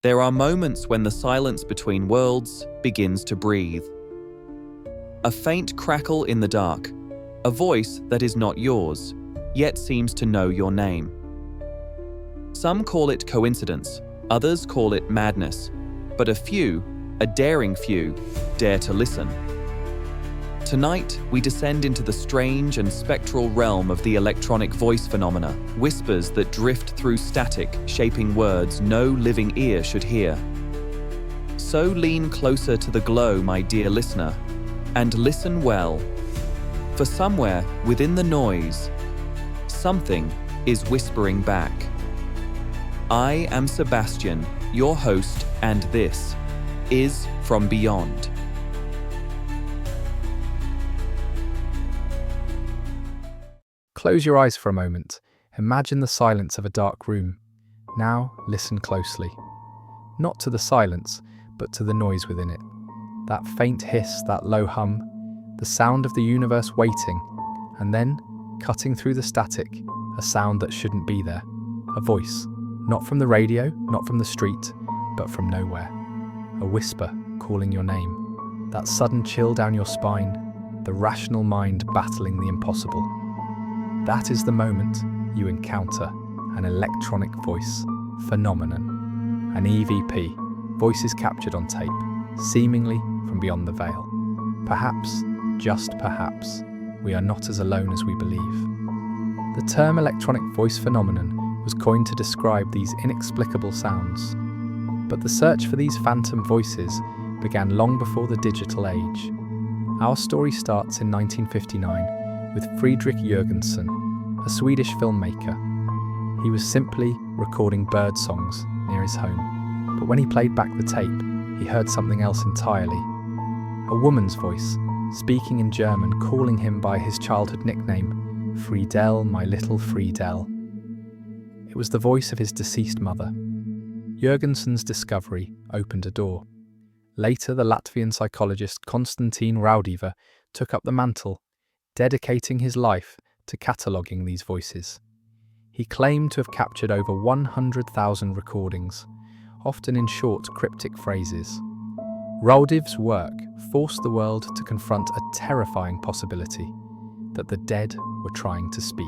There are moments when the silence between worlds begins to breathe. A faint crackle in the dark, a voice that is not yours, yet seems to know your name. Some call it coincidence, others call it madness, but a few, a daring few, dare to listen. Tonight, we descend into the strange and spectral realm of the electronic voice phenomena, whispers that drift through static, shaping words no living ear should hear. So lean closer to the glow, my dear listener, and listen well. For somewhere within the noise, something is whispering back. I am Sebastian, your host, and this is From Beyond. Close your eyes for a moment. Imagine the silence of a dark room. Now listen closely. Not to the silence, but to the noise within it. That faint hiss, that low hum, the sound of the universe waiting, and then, cutting through the static, a sound that shouldn't be there. A voice, not from the radio, not from the street, but from nowhere. A whisper calling your name. That sudden chill down your spine, the rational mind battling the impossible. That is the moment you encounter an electronic voice phenomenon, an EVP, voices captured on tape, seemingly from beyond the veil. Perhaps, just perhaps, we are not as alone as we believe. The term electronic voice phenomenon was coined to describe these inexplicable sounds. But the search for these phantom voices began long before the digital age. Our story starts in 1959 with Fredrik Jürgensen, a Swedish filmmaker. He was simply recording bird songs near his home. But when he played back the tape, he heard something else entirely. A woman's voice, speaking in German, calling him by his childhood nickname, Friedel, my little Friedel. It was the voice of his deceased mother. Jürgensen's discovery opened a door. Later, the Latvian psychologist Konstantin Raudive took up the mantle, dedicating his life to cataloguing these voices. He claimed to have captured over 100,000 recordings, often in short, cryptic phrases. Raudive's work forced the world to confront a terrifying possibility that the dead were trying to speak.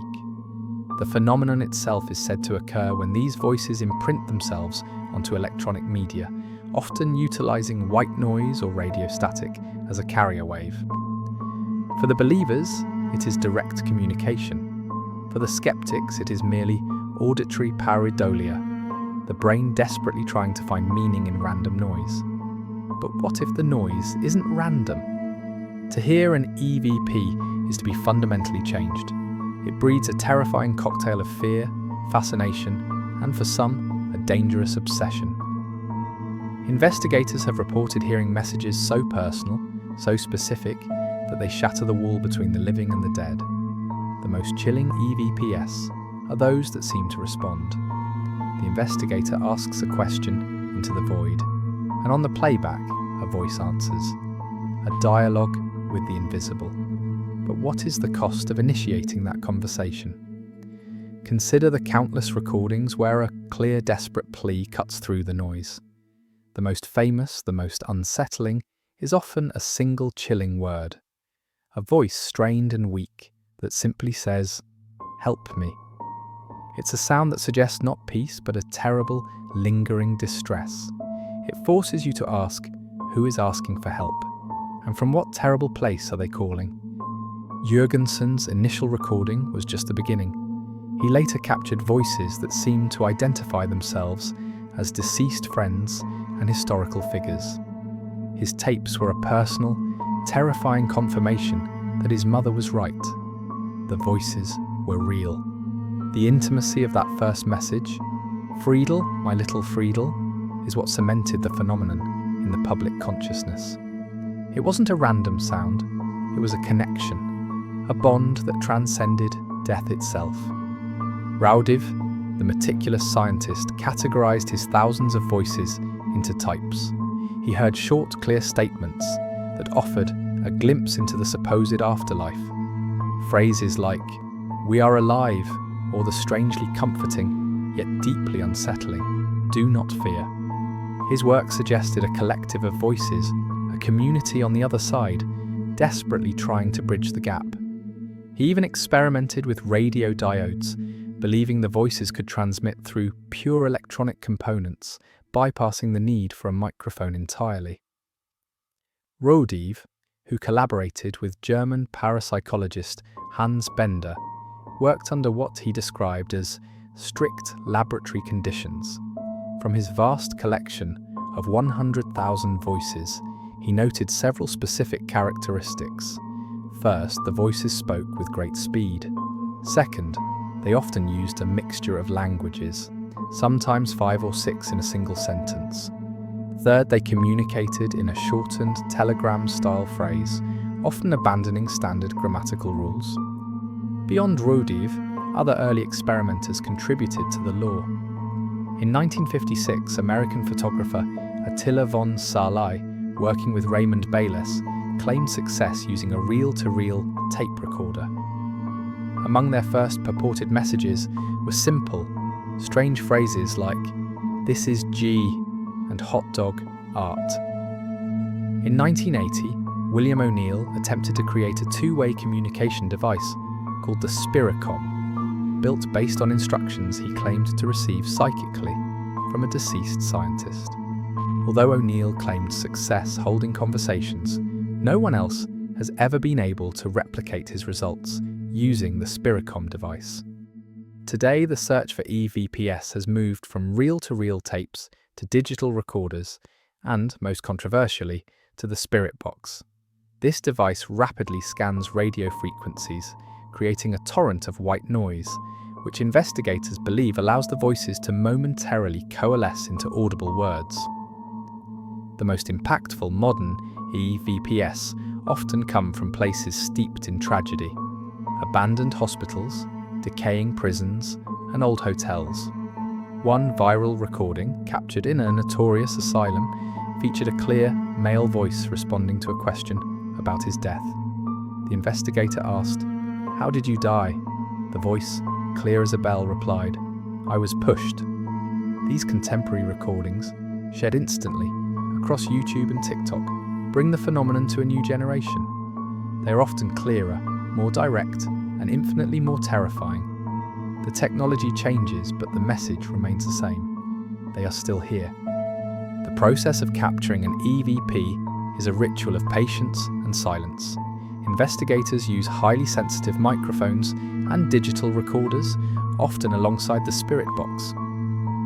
The phenomenon itself is said to occur when these voices imprint themselves onto electronic media, often utilizing white noise or radio static as a carrier wave. For the believers, it is direct communication. For the skeptics, it is merely auditory pareidolia, the brain desperately trying to find meaning in random noise. But what if the noise isn't random? To hear an EVP is to be fundamentally changed. It breeds a terrifying cocktail of fear, fascination, and for some, a dangerous obsession. Investigators have reported hearing messages so personal, so specific, that they shatter the wall between the living and the dead. The most chilling EVPs are those that seem to respond. The investigator asks a question into the void, and on the playback, a voice answers. A dialogue with the invisible. But what is the cost of initiating that conversation? Consider the countless recordings where a clear, desperate plea cuts through the noise. The most famous, the most unsettling, is often a single chilling word. A voice strained and weak that simply says, "Help me." It's a sound that suggests not peace, but a terrible, lingering distress. It forces you to ask, who is asking for help? And from what terrible place are they calling? Jürgensen's initial recording was just the beginning. He later captured voices that seemed to identify themselves as deceased friends and historical figures. His tapes were a personal, terrifying confirmation that his mother was right. The voices were real. The intimacy of that first message, Friedel, my little Friedel, is what cemented the phenomenon in the public consciousness. It wasn't a random sound, it was a connection, a bond that transcended death itself. Raudive, the meticulous scientist, categorized his thousands of voices into types. He heard short, clear statements that offered a glimpse into the supposed afterlife. Phrases like, "We are alive," or the strangely comforting, yet deeply unsettling, "Do not fear." His work suggested a collective of voices, a community on the other side, desperately trying to bridge the gap. He even experimented with radio diodes, believing the voices could transmit through pure electronic components, bypassing the need for a microphone entirely. Rodive, who collaborated with German parapsychologist Hans Bender, worked under what he described as strict laboratory conditions. From his vast collection of 100,000 voices, he noted several specific characteristics. First, the voices spoke with great speed. Second, they often used a mixture of languages, sometimes 5 or 6 in a single sentence. Third, they communicated in a shortened telegram-style phrase, often abandoning standard grammatical rules. Beyond Rodive, other early experimenters contributed to the law. In 1956, American photographer Attila von Szalay, working with Raymond Bayless, claimed success using a reel-to-reel tape recorder. Among their first purported messages were simple, strange phrases like, "This is G," and "hot dog art." In 1980, William O'Neill attempted to create a two-way communication device called the Spiricom, built based on instructions he claimed to receive psychically from a deceased scientist. Although O'Neill claimed success holding conversations, no one else has ever been able to replicate his results using the Spiricom device. Today, the search for EVPs has moved from reel-to-reel tapes to digital recorders and, most controversially, to the Spirit Box. This device rapidly scans radio frequencies, creating a torrent of white noise, which investigators believe allows the voices to momentarily coalesce into audible words. The most impactful modern EVPs often come from places steeped in tragedy: abandoned hospitals, decaying prisons, and old hotels. One viral recording, captured in a notorious asylum, featured a clear, male voice responding to a question about his death. The investigator asked, "How did you die?" The voice, clear as a bell, replied, "I was pushed." These contemporary recordings, shared instantly across YouTube and TikTok, bring the phenomenon to a new generation. They are often clearer, more direct, and infinitely more terrifying. The technology changes, but the message remains the same. They are still here. The process of capturing an EVP is a ritual of patience and silence. Investigators use highly sensitive microphones and digital recorders, often alongside the Spirit Box.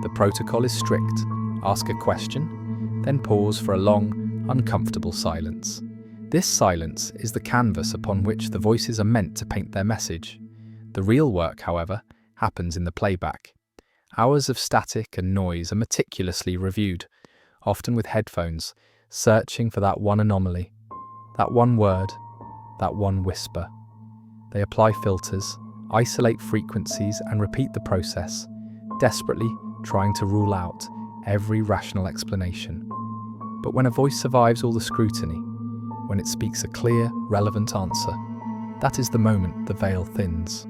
The protocol is strict: ask a question, then pause for a long, uncomfortable silence. This silence is the canvas upon which the voices are meant to paint their message. The real work, however, happens in the playback. Hours of static and noise are meticulously reviewed, often with headphones, searching for that one anomaly, that one word, that one whisper. They apply filters, isolate frequencies, and repeat the process, desperately trying to rule out every rational explanation. But when a voice survives all the scrutiny, when it speaks a clear, relevant answer, that is the moment the veil thins.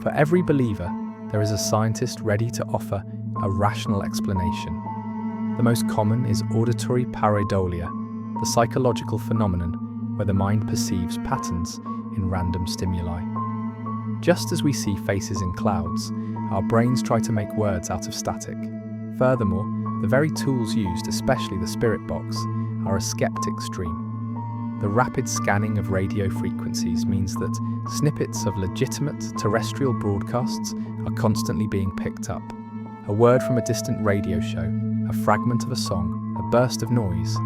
For every believer, there is a scientist ready to offer a rational explanation. The most common is auditory pareidolia, the psychological phenomenon where the mind perceives patterns in random stimuli. Just as we see faces in clouds, our brains try to make words out of static. Furthermore, the very tools used, especially the Spirit Box, are a skeptic's dream. The rapid scanning of radio frequencies means that snippets of legitimate terrestrial broadcasts are constantly being picked up. A word from a distant radio show, a fragment of a song, a burst of noise,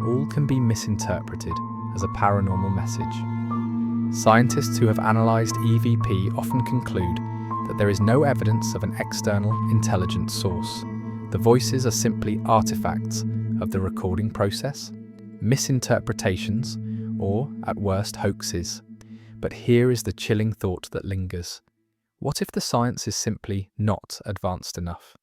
all can be misinterpreted as a paranormal message. Scientists who have analysed EVP often conclude that there is no evidence of an external, intelligent source. The voices are simply artifacts of the recording process, misinterpretations, or, at worst, hoaxes. But here is the chilling thought that lingers. What if the science is simply not advanced enough?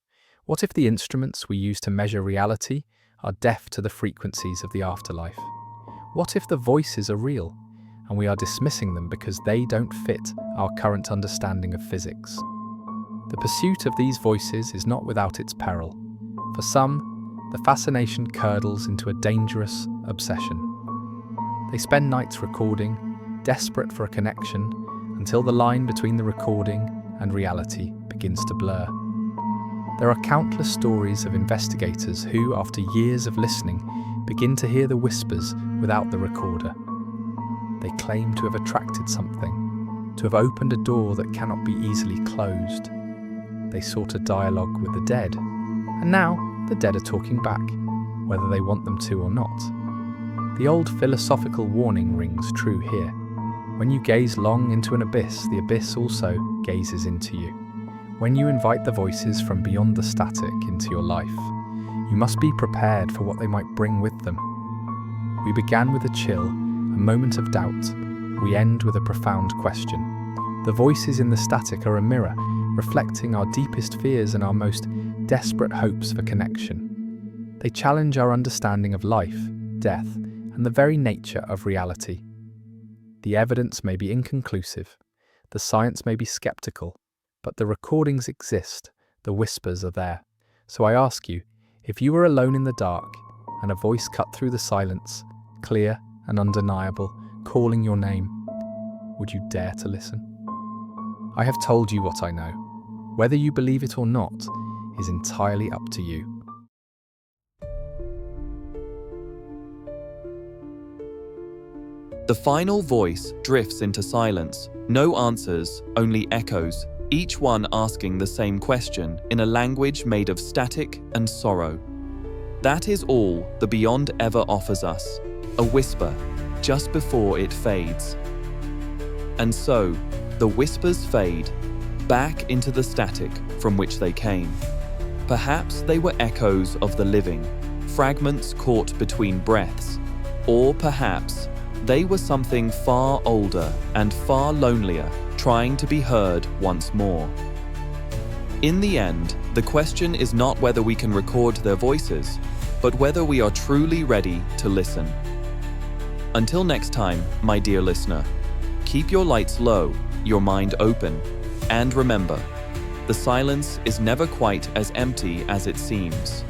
What if the instruments we use to measure reality are deaf to the frequencies of the afterlife? What if the voices are real, and we are dismissing them because they don't fit our current understanding of physics? The pursuit of these voices is not without its peril. For some, The fascination curdles into a dangerous obsession. They spend nights recording, desperate for a connection, until the line between the recording and reality begins to blur. There are countless stories of investigators who, after years of listening, begin to hear the whispers without the recorder. They claim to have attracted something, to have opened a door that cannot be easily closed. They sought a dialogue with the dead, and now the dead are talking back, whether they want them to or not. The old philosophical warning rings true here. When you gaze long into an abyss, the abyss also gazes into you. When you invite the voices from beyond the static into your life, you must be prepared for what they might bring with them. We began with a chill, a moment of doubt. We end with a profound question. The voices in the static are a mirror, reflecting our deepest fears and our most desperate hopes for connection. They challenge our understanding of life, death, and the very nature of reality. The evidence may be inconclusive, the science may be skeptical, but the recordings exist, the whispers are there. So I ask you, if you were alone in the dark, and a voice cut through the silence, clear and undeniable, calling your name, would you dare to listen? I have told you what I know. Whether you believe it or not is entirely up to you. The final voice drifts into silence. No answers, only echoes, each one asking the same question in a language made of static and sorrow. That is all the beyond ever offers us, a whisper just before it fades. And so, the whispers fade, back into the static from which they came. Perhaps they were echoes of the living, fragments caught between breaths, or perhaps they were something far older and far lonelier, trying to be heard once more. In the end, the question is not whether we can record their voices, but whether we are truly ready to listen. Until next time, my dear listener, keep your lights low, your mind open, and remember, the silence is never quite as empty as it seems.